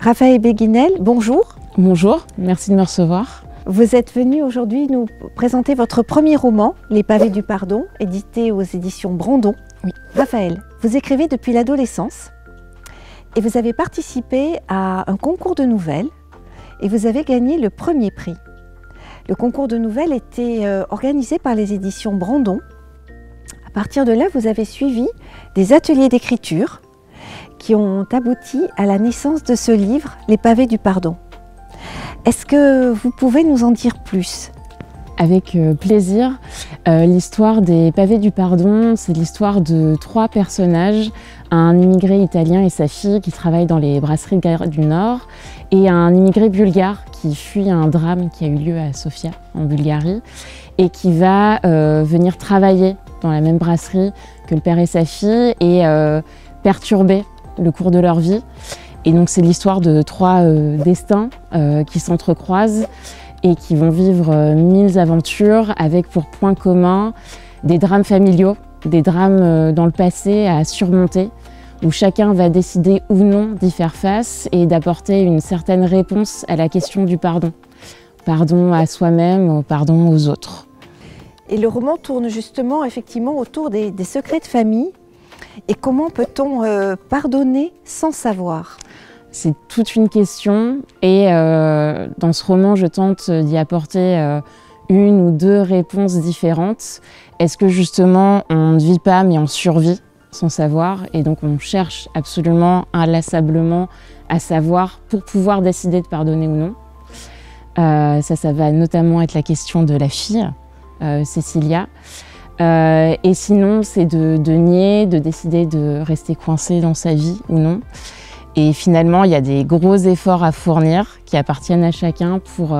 Raphaël Béguinel, bonjour. Bonjour, merci de me recevoir. Vous êtes venu aujourd'hui nous présenter votre premier roman, Les pavés du pardon, édité aux éditions Brandon. Oui. Raphaël, vous écrivez depuis l'adolescence et vous avez participé à un concours de nouvelles et vous avez gagné le premier prix. Le concours de nouvelles était organisé par les éditions Brandon. À partir de là, vous avez suivi des ateliers d'écriture qui ont abouti à la naissance de ce livre, Les pavés du pardon. Est-ce que vous pouvez nous en dire plus ? Avec plaisir. L'histoire des pavés du pardon, c'est l'histoire de 3 personnages, un immigré italien et sa fille qui travaillent dans les brasseries de Gare du Nord, et un immigré bulgare qui fuit un drame qui a eu lieu à Sofia, en Bulgarie, et qui va venir travailler dans la même brasserie que le père et sa fille et perturber le cours de leur vie. Et donc c'est l'histoire de 3 destins qui s'entrecroisent et qui vont vivre 1000 aventures avec pour point commun des drames familiaux, des drames dans le passé à surmonter, où chacun va décider ou non d'y faire face et d'apporter une certaine réponse à la question du pardon. Pardon à soi-même, pardon aux autres. Et le roman tourne justement effectivement autour des secrets de famille. Et comment peut-on pardonner sans savoir ? C'est toute une question et dans ce roman, je tente d'y apporter une ou 2 réponses différentes. Est-ce que justement, on ne vit pas mais on survit sans savoir et donc on cherche absolument inlassablement à savoir pour pouvoir décider de pardonner ou non. Ça va notamment être la question de la fille, Cécilia. Et sinon, c'est de nier, de décider de rester coincé dans sa vie ou non. Et finalement, il y a des gros efforts à fournir qui appartiennent à chacun pour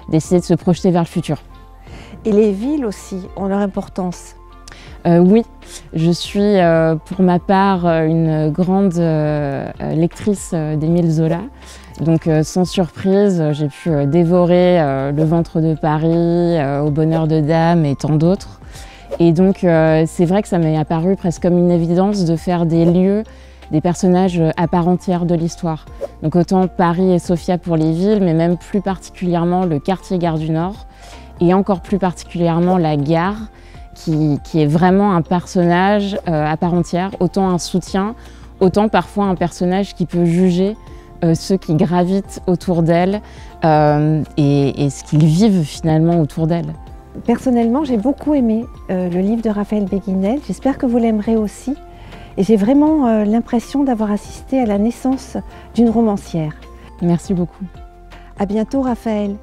décider de se projeter vers le futur. Et les villes aussi ont leur importance. Oui, je suis pour ma part une grande lectrice d'Émile Zola. Donc sans surprise, j'ai pu dévorer Le ventre de Paris, Au bonheur de dame et tant d'autres. Et donc c'est vrai que ça m'est apparu presque comme une évidence de faire des lieux, des personnages à part entière de l'histoire. Donc autant Paris et Sofia pour les villes, mais même plus particulièrement le quartier Gare du Nord, et encore plus particulièrement la gare, qui est vraiment un personnage à part entière, autant un soutien, autant parfois un personnage qui peut juger ceux qui gravitent autour d'elle et ce qu'ils vivent finalement autour d'elle. Personnellement, j'ai beaucoup aimé le livre de Raphaël Béguinel. J'espère que vous l'aimerez aussi. Et j'ai vraiment l'impression d'avoir assisté à la naissance d'une romancière. Merci beaucoup. À bientôt, Raphaël.